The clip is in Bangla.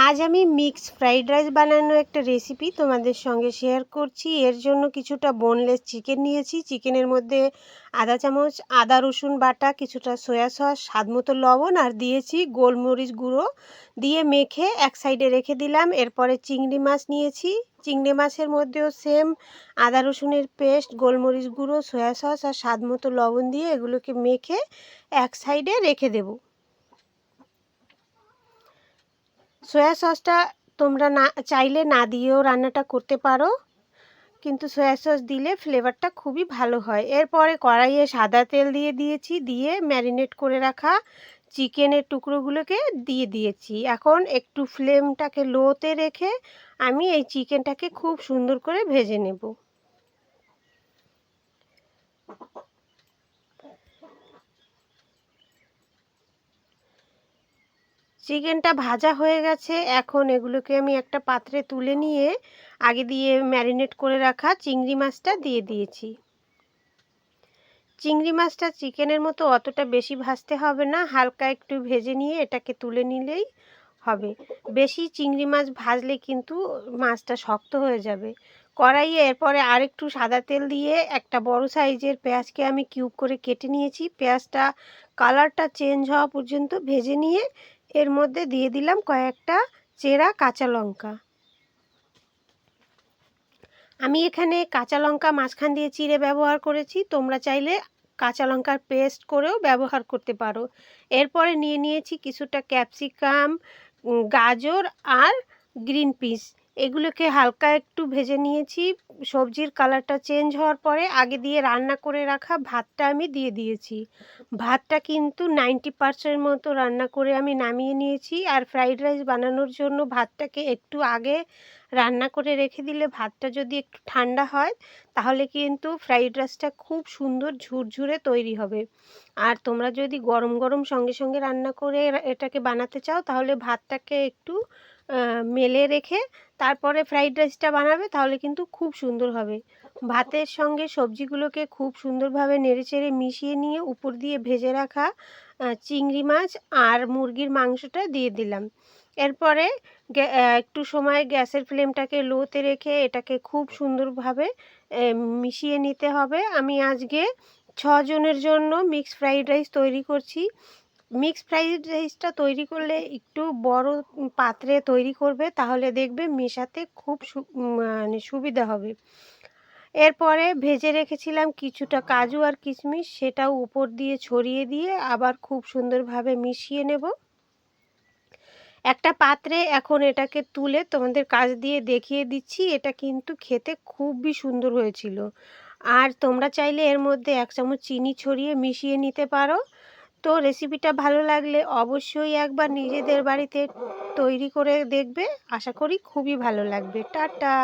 আজ আমি মিক্স ফ্রাইড রাইস বানানোর একটা রেসিপি তোমাদের সঙ্গে শেয়ার করছি। এর জন্য কিছুটা বোনলেস চিকেন নিয়েছি। চিকেনের মধ্যে আধা চামচ আদা রসুন বাটা, কিছুটা সয়া সস, স্বাদমতো লবণ আর দিয়েছি গোলমরিচ গুঁড়ো দিয়ে মেখে এক সাইডে রেখে দিলাম। এরপরে চিংড়ি মাছ নিয়েছি। চিংড়ি মাছের মধ্যেও সেম আদা রসুনের পেস্ট, গোলমরিচ গুঁড়ো, সয়া সস আর স্বাদমতো লবণ দিয়ে এগুলোকে মেখে এক সাইডে রেখে দেবো। সয়া সসটা তোমরা না চাইলে না দিয়েও রান্নাটা করতে পারো, কিন্তু সয়া সস দিলে ফ্লেভারটা খুবই ভালো হয়। এরপরে কড়াইয়ে সাদা তেল দিয়ে দিয়েছি, দিয়ে ম্যারিনেট করে রাখা চিকেনের টুকরোগুলোকে দিয়ে দিয়েছি। এখন একটু ফ্লেমটাকে লোতে রেখে আমি এই চিকেনটাকে খুব সুন্দর করে ভেজে নেব। চিকেনটা ভাজা হয়ে গেছে। এখন এগুলোকে আমি একটা পাত্রে তুলে নিয়ে আগে দিয়ে ম্যারিনেট করে রাখা চিংড়ি মাছটা দিয়ে দিয়েছি। চিংড়ি মাছটা চিকেনের মতো অতটা বেশি ভাজতে হবে না, হালকা একটু ভেজে নিয়ে এটাকে তুলে নিলেই হবে। বেশি চিংড়ি মাছ ভাজলে কিন্তু মাছটা শক্ত হয়ে যাবে। কড়াইয়ে এরপরে আরেকটু সাদা তেল দিয়ে একটা বড় সাইজের পেঁয়াজকে আমি কিউব করে কেটে নিয়েছি। পেঁয়াজটা কালারটা চেঞ্জ হওয়া পর্যন্ত ভেজে নিয়ে এর মধ্যে দিয়ে দিলাম কয়েকটা চেরা কাঁচা লঙ্কা। আমি এখানে কাঁচা লঙ্কা মাঝখান দিয়ে চিড়ে ব্যবহার করেছি, তোমরা চাইলে কাঁচা লঙ্কার পেস্ট করেও ব্যবহার করতে পারো। এরপরে নিয়ে নিয়েছি কিছুটা ক্যাপসিকাম, গাজর আর গ্রিন পিস। এগুলোকে হালকা একটু ভেজে নিয়েছি। সবজির কালারটা চেঞ্জ হওয়ার পরে আগে দিয়ে রান্না করে রাখা ভাতটা আমি দিয়ে দিয়েছি। ভাতটা কিন্তু 90% মতো রান্না করে আমি নামিয়ে নিয়েছি। আর ফ্রাইড রাইস বানানোর জন্য ভাতটাকে একটু আগে রান্না করে রেখে দিলে ভাতটা যদি একটু ঠান্ডা হয় তাহলে কিন্তু ফ্রাইড রাইসটা খুব সুন্দর ঝুরঝুরে তৈরি হবে। আর তোমরা যদি গরম গরম সঙ্গে সঙ্গে রান্না করে এটাকে বানাতে চাও তাহলে ভাতটাকে একটু মেলে রেখে তারপরে ফ্রাইড রাইসটা বানাবে, তাহলে কিন্তু খুব সুন্দর হবে। ভাতের সঙ্গে সবজিগুলোকে খুব সুন্দরভাবে নেড়েচেড়ে মিশিয়ে নিয়ে উপর দিয়ে ভেজে রাখা চিংড়ি মাছ আর মুরগির মাংসটা দিয়ে দিলাম। এরপরে একটু সময় গ্যাসের ফ্লেমটাকে লোতে রেখে এটাকে খুব সুন্দরভাবে মিশিয়ে নিতে হবে। আমি আজকে 6 জনের জন্য মিক্সড ফ্রাইড রাইস তৈরি করছি। মিক্সড ফ্রাইড রাইসটা তৈরি করলে একটু বড় পাত্রে তৈরি করবে, তাহলে দেখবে মেশাতে খুব মানে সুবিধা হবে। এরপরে ভেজে রেখেছিলাম কিছুটা কাজু আর কিশমিশ, সেটাও উপর দিয়ে ছড়িয়ে দিয়ে আবার খুব সুন্দরভাবে মিশিয়ে নেব একটা পাত্রে। এখন এটাকে তুলে তোমাদের কাছ দিয়ে দেখিয়ে দিচ্ছি। এটা কিন্তু খেতে খুবই সুন্দর হয়েছিল। আর তোমরা চাইলে এর মধ্যে 1 চামচ চিনি ছড়িয়ে মিশিয়ে নিতে পারো। তো রেসিপিটা ভালো লাগলে অবশ্যই একবার নিজেদের বাড়িতে তৈরি করে দেখবে। আশা করি খুবই ভালো লাগবে। টাটা।